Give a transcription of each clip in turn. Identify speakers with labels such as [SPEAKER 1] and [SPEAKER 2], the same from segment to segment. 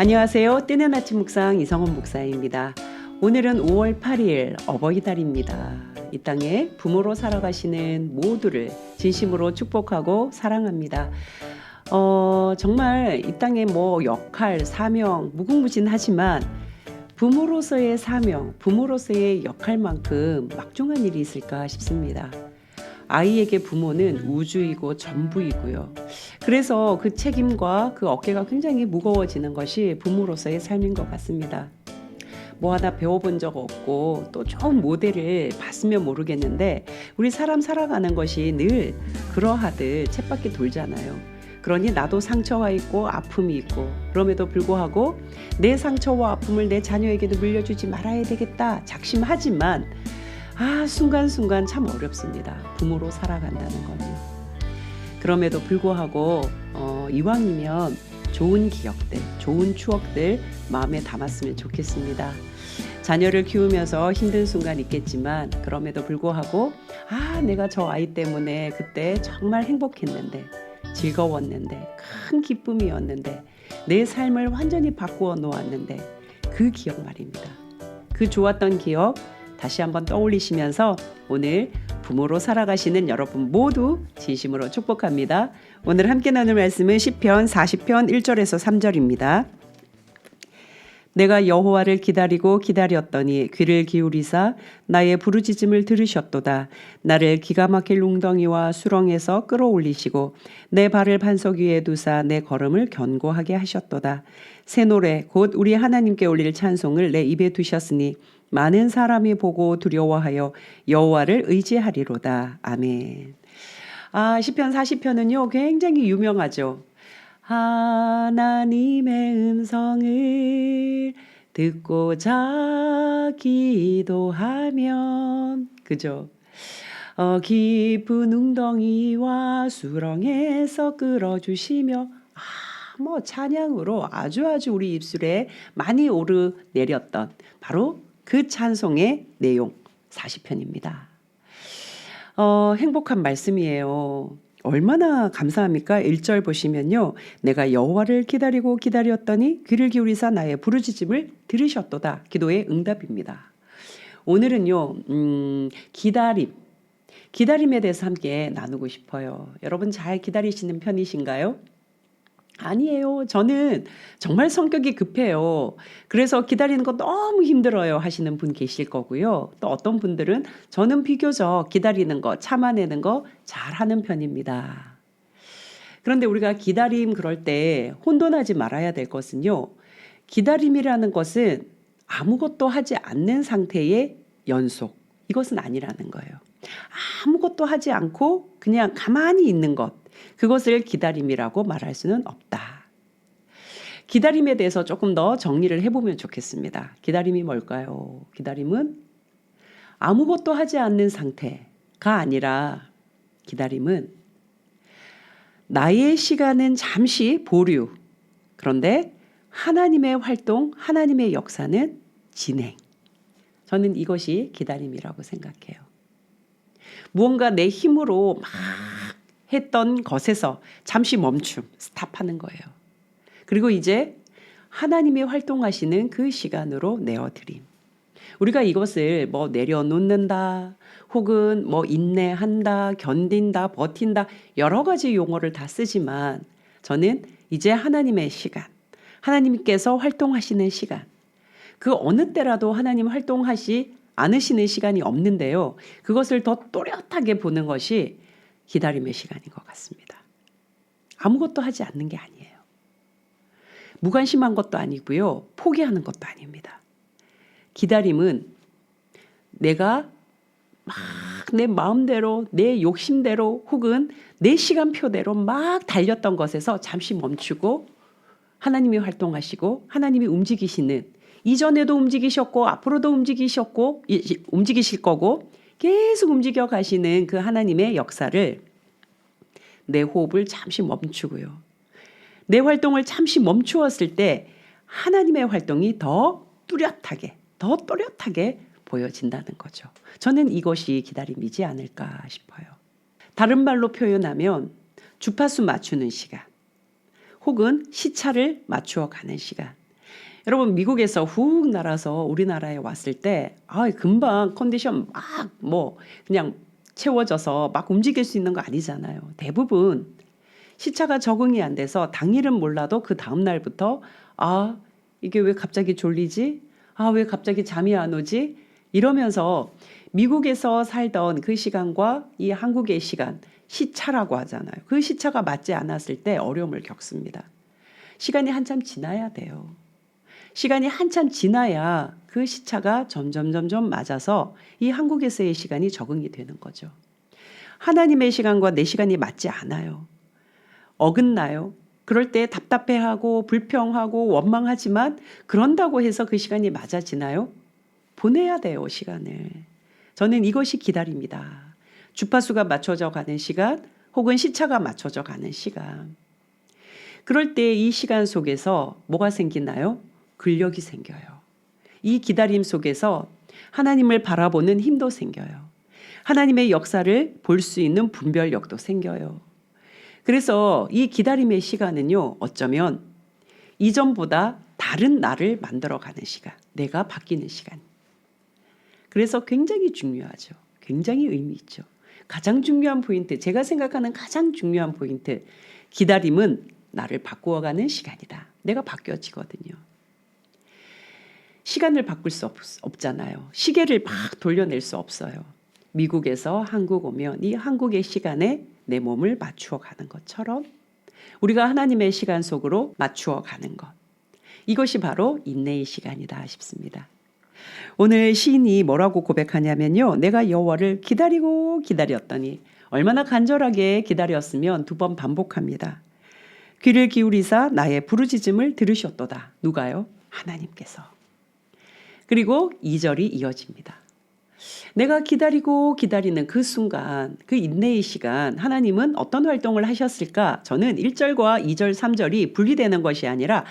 [SPEAKER 1] 안녕하세요. 뜨는 아침 묵상 이성원 목사입니다. 오늘은 5월 8일 어버이달입니다. 이 땅에 부모로 살아가시는 모두를 진심으로 축복하고 사랑합니다. 정말 이 땅에 역할, 사명 무궁무진하지만 부모로서의 사명, 부모로서의 역할만큼 막중한 일이 있을까 싶습니다. 아이에게 부모는 우주이고 전부이고요. 그래서 그 책임과 그 어깨가 굉장히 무거워지는 것이 부모로서의 삶인 것 같습니다. 뭐 하나 배워본 적 없고 또 좋은 모델을 봤으면 모르겠는데 우리 사람 살아가는 것이 늘 그러하듯 쳇바퀴 돌잖아요. 그러니 나도 상처가 있고 아픔이 있고 그럼에도 불구하고 내 상처와 아픔을 내 자녀에게도 물려주지 말아야 되겠다 작심하지만 순간순간 참 어렵습니다. 부모로 살아간다는 거는. 그럼에도 불구하고 이왕이면 좋은 기억들, 좋은 추억들 마음에 담았으면 좋겠습니다. 자녀를 키우면서 힘든 순간 있겠지만 그럼에도 불구하고 내가 저 아이 때문에 그때 정말 행복했는데 즐거웠는데 큰 기쁨이었는데 내 삶을 완전히 바꾸어 놓았는데 그 기억 말입니다. 그 좋았던 기억 다시 한번 떠올리시면서 오늘 부모로 살아가시는 여러분 모두 진심으로 축복합니다. 오늘 함께 나눌 말씀은 시편 40편 1절에서 3절입니다. 내가 여호와를 기다리고 기다렸더니 귀를 기울이사 나의 부르짖음을 들으셨도다. 나를 기가 막힐 웅덩이와 수렁에서 끌어올리시고 내 발을 반석 위에 두사 내 걸음을 견고하게 하셨도다. 새 노래 곧 우리 하나님께 올릴 찬송을 내 입에 두셨으니 많은 사람이 보고 두려워하여 여호와를 의지하리로다. 아멘. 시편 40편은요 굉장히 유명하죠. 하나님의 음성을 듣고자 기도하면 그죠? 깊은 웅덩이와 수렁에서 끌어주시며 찬양으로 아주 우리 입술에 많이 오르내렸던 바로 그 찬송의 내용 40편입니다. 행복한 말씀이에요. 얼마나 감사합니까? 1절 보시면요. 내가 여호와를 기다리고 기다렸더니 귀를 기울이사 나의 부르짖음을 들으셨도다. 기도의 응답입니다. 오늘은요. 기다림에 대해서 함께 나누고 싶어요. 여러분 잘 기다리시는 편이신가요? 아니에요. 저는 정말 성격이 급해요. 그래서 기다리는 거 너무 힘들어요 하시는 분 계실 거고요. 또 어떤 분들은 저는 비교적 기다리는 거, 참아내는 거 잘하는 편입니다. 그런데 우리가 기다림 그럴 때 혼돈하지 말아야 될 것은요. 기다림이라는 것은 아무것도 하지 않는 상태의 연속. 이것은 아니라는 거예요. 아무것도 하지 않고 그냥 가만히 있는 것. 그것을 기다림이라고 말할 수는 없다. 기다림에 대해서 조금 더 정리를 해보면 좋겠습니다. 기다림이 뭘까요? 기다림은 아무것도 하지 않는 상태가 아니라 기다림은 나의 시간은 잠시 보류. 그런데 하나님의 활동, 하나님의 역사는 진행. 저는 이것이 기다림이라고 생각해요. 무언가 내 힘으로 막 했던 것에서 잠시 멈춤, 스탑하는 거예요. 그리고 이제 하나님이 활동하시는 그 시간으로 내어드림. 우리가 이것을 내려놓는다, 혹은 인내한다, 견딘다, 버틴다, 여러 가지 용어를 다 쓰지만 저는 이제 하나님의 시간, 하나님께서 활동하시는 시간, 그 어느 때라도 하나님 활동하시 않으시는 시간이 없는데요. 그것을 더 또렷하게 보는 것이 기다림의 시간인 것 같습니다. 아무것도 하지 않는 게 아니에요. 무관심한 것도 아니고요. 포기하는 것도 아닙니다. 기다림은 내가 막 내 마음대로, 내 욕심대로 혹은 내 시간표대로 막 달렸던 것에서 잠시 멈추고 하나님이 활동하시고 하나님이 움직이시는 이전에도 움직이셨고 앞으로도 움직이실 거고 계속 움직여 가시는 그 하나님의 역사를 내 호흡을 잠시 멈추고요. 내 활동을 잠시 멈추었을 때 하나님의 활동이 더 또렷하게 보여진다는 거죠. 저는 이것이 기다림이지 않을까 싶어요. 다른 말로 표현하면 주파수 맞추는 시간 혹은 시차를 맞추어 가는 시간. 여러분 미국에서 훅 날아서 우리나라에 왔을 때 금방 컨디션 막 그냥 채워져서 막 움직일 수 있는 거 아니잖아요. 대부분 시차가 적응이 안 돼서 당일은 몰라도 그 다음 날부터 이게 왜 갑자기 졸리지? 왜 갑자기 잠이 안 오지? 이러면서 미국에서 살던 그 시간과 이 한국의 시간, 시차라고 하잖아요. 그 시차가 맞지 않았을 때 어려움을 겪습니다. 시간이 한참 지나야 돼요. 시간이 한참 지나야 그 시차가 점점 맞아서 이 한국에서의 시간이 적응이 되는 거죠. 하나님의 시간과 내 시간이 맞지 않아요. 어긋나요. 그럴 때 답답해하고 불평하고 원망하지만 그런다고 해서 그 시간이 맞아지나요? 보내야 돼요, 시간을. 저는 이것이 기다립니다. 주파수가 맞춰져 가는 시간 혹은 시차가 맞춰져 가는 시간. 그럴 때 이 시간 속에서 뭐가 생기나요? 근력이 생겨요. 이 기다림 속에서 하나님을 바라보는 힘도 생겨요. 하나님의 역사를 볼 수 있는 분별력도 생겨요. 그래서 이 기다림의 시간은요, 어쩌면 이전보다 다른 나를 만들어가는 시간, 내가 바뀌는 시간. 그래서 굉장히 중요하죠. 굉장히 의미 있죠. 가장 중요한 포인트, 제가 생각하는 가장 중요한 포인트, 기다림은 나를 바꾸어가는 시간이다. 내가 바뀌어지거든요. 시간을 바꿀 수 없잖아요. 시계를 막 돌려낼 수 없어요. 미국에서 한국 오면 이 한국의 시간에 내 몸을 맞추어 가는 것처럼 우리가 하나님의 시간 속으로 맞추어 가는 것. 이것이 바로 인내의 시간이다 싶습니다. 오늘 시인이 뭐라고 고백하냐면요. 내가 여호와를 기다리고 기다렸더니 얼마나 간절하게 기다렸으면 2번 반복합니다. 귀를 기울이사 나의 부르짖음을 들으셨도다. 누가요? 하나님께서. 그리고 2절이 이어집니다. 내가 기다리고 기다리는 그 순간, 그 인내의 시간, 하나님은 어떤 활동을 하셨을까? 저는 1절과 2절, 3절이 분리되는 것이 아니라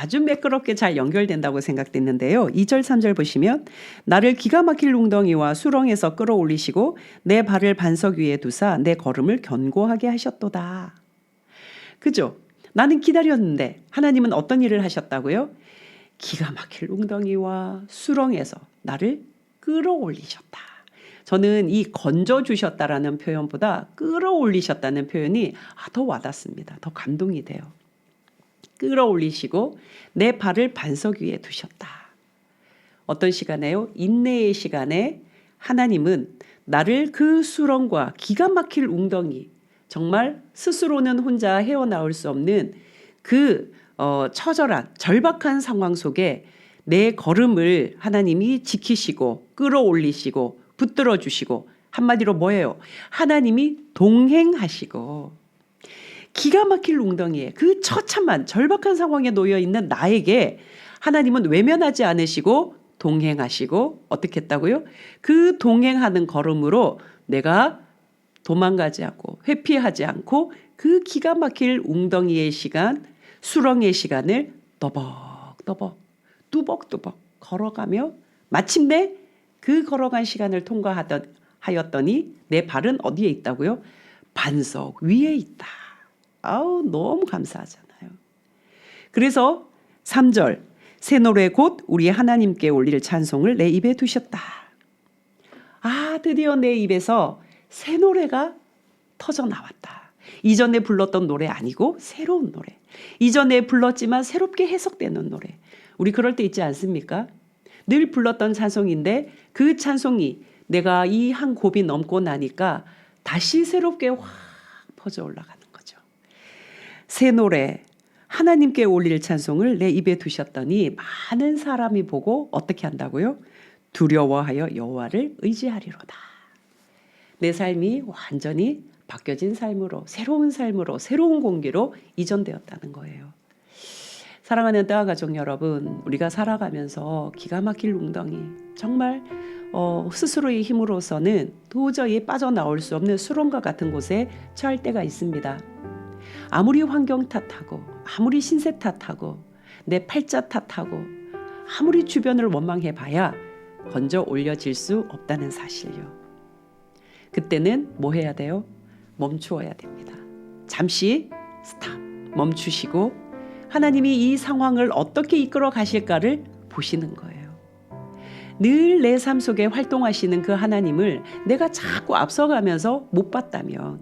[SPEAKER 1] 아주 매끄럽게 잘 연결된다고 생각됐는데요. 2절, 3절 보시면 나를 기가 막힐 웅덩이와 수렁에서 끌어올리시고 내 발을 반석 위에 두사 내 걸음을 견고하게 하셨도다. 그죠? 나는 기다렸는데 하나님은 어떤 일을 하셨다고요? 기가 막힐 웅덩이와 수렁에서 나를 끌어올리셨다. 저는 이 건져주셨다라는 표현보다 끌어올리셨다는 표현이 더 와닿습니다. 더 감동이 돼요. 끌어올리시고 내 발을 반석 위에 두셨다. 어떤 시간에요? 인내의 시간에 하나님은 나를 그 수렁과 기가 막힐 웅덩이, 정말 스스로는 혼자 헤어나올 수 없는 그 처절한 절박한 상황 속에 내 걸음을 하나님이 지키시고 끌어올리시고 붙들어 주시고 한마디로 뭐예요? 하나님이 동행하시고 기가 막힐 웅덩이에 그 처참한 절박한 상황에 놓여 있는 나에게 하나님은 외면하지 않으시고 동행하시고 어떻게 했다고요? 그 동행하는 걸음으로 내가 도망가지 않고 회피하지 않고 그 기가 막힐 웅덩이의 시간, 수렁의 시간을 뚜벅뚜벅 걸어가며 마침내 그 걸어간 시간을 통과하였더니 내 발은 어디에 있다고요? 반석 위에 있다. 너무 감사하잖아요. 그래서 3절 새 노래 곧 우리 하나님께 올릴 찬송을 내 입에 두셨다. 드디어 내 입에서 새 노래가 터져 나왔다. 이전에 불렀던 노래 아니고 새로운 노래. 이전에 불렀지만 새롭게 해석되는 노래. 우리 그럴 때 있지 않습니까? 늘 불렀던 찬송인데 그 찬송이 내가 이 한 곱이 넘고 나니까 다시 새롭게 확 퍼져 올라가는 거죠. 새 노래, 하나님께 올릴 찬송을 내 입에 두셨더니 많은 사람이 보고 어떻게 한다고요? 두려워하여 여호와를 의지하리로다. 내 삶이 완전히 바뀌어진 삶으로, 새로운 공기로 이전되었다는 거예요. 사랑하는 따와 가족 여러분, 우리가 살아가면서 기가 막힐 웅덩이, 정말 스스로의 힘으로서는 도저히 빠져나올 수 없는 수렁과 같은 곳에 처할 때가 있습니다. 아무리 환경 탓하고 아무리 신세 탓하고 내 팔자 탓하고 아무리 주변을 원망해봐야 건져 올려질 수 없다는 사실요. 그때는 뭐 해야 돼요? 멈추어야 됩니다. 잠시 스탑 멈추시고 하나님이 이 상황을 어떻게 이끌어 가실까를 보시는 거예요. 늘 내 삶 속에 활동하시는 그 하나님을 내가 자꾸 앞서가면서 못 봤다면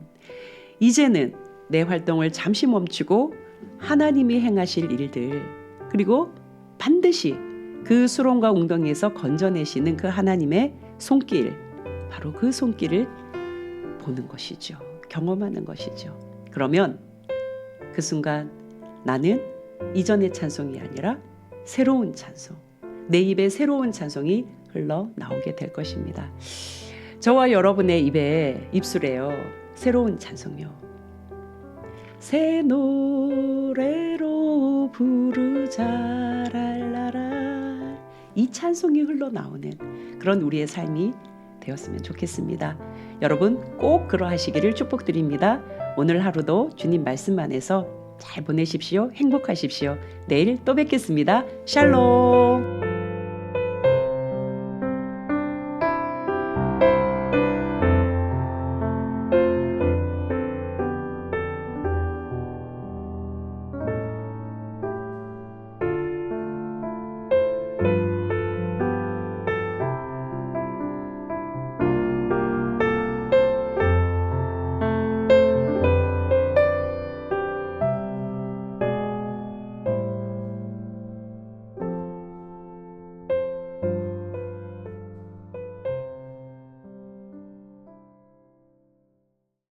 [SPEAKER 1] 이제는 내 활동을 잠시 멈추고 하나님이 행하실 일들, 그리고 반드시 그 수렁과 웅덩이에서 건져내시는 그 하나님의 손길, 바로 그 손길을 보는 것이죠. 경험하는 것이죠. 그러면 그 순간 나는 이전의 찬송이 아니라 새로운 찬송, 내 입에 새로운 찬송이 흘러나오게 될 것입니다. 저와 여러분의 입술에요, 새로운 찬송이요. 새 노래로 부르자 랄라라, 이 찬송이 흘러나오는 그런 우리의 삶이 되었으면 좋겠습니다. 여러분 꼭 그러하시기를 축복드립니다. 오늘 하루도 주님 말씀 안에서 잘 보내십시오. 행복하십시오. 내일 또 뵙겠습니다. 샬롬.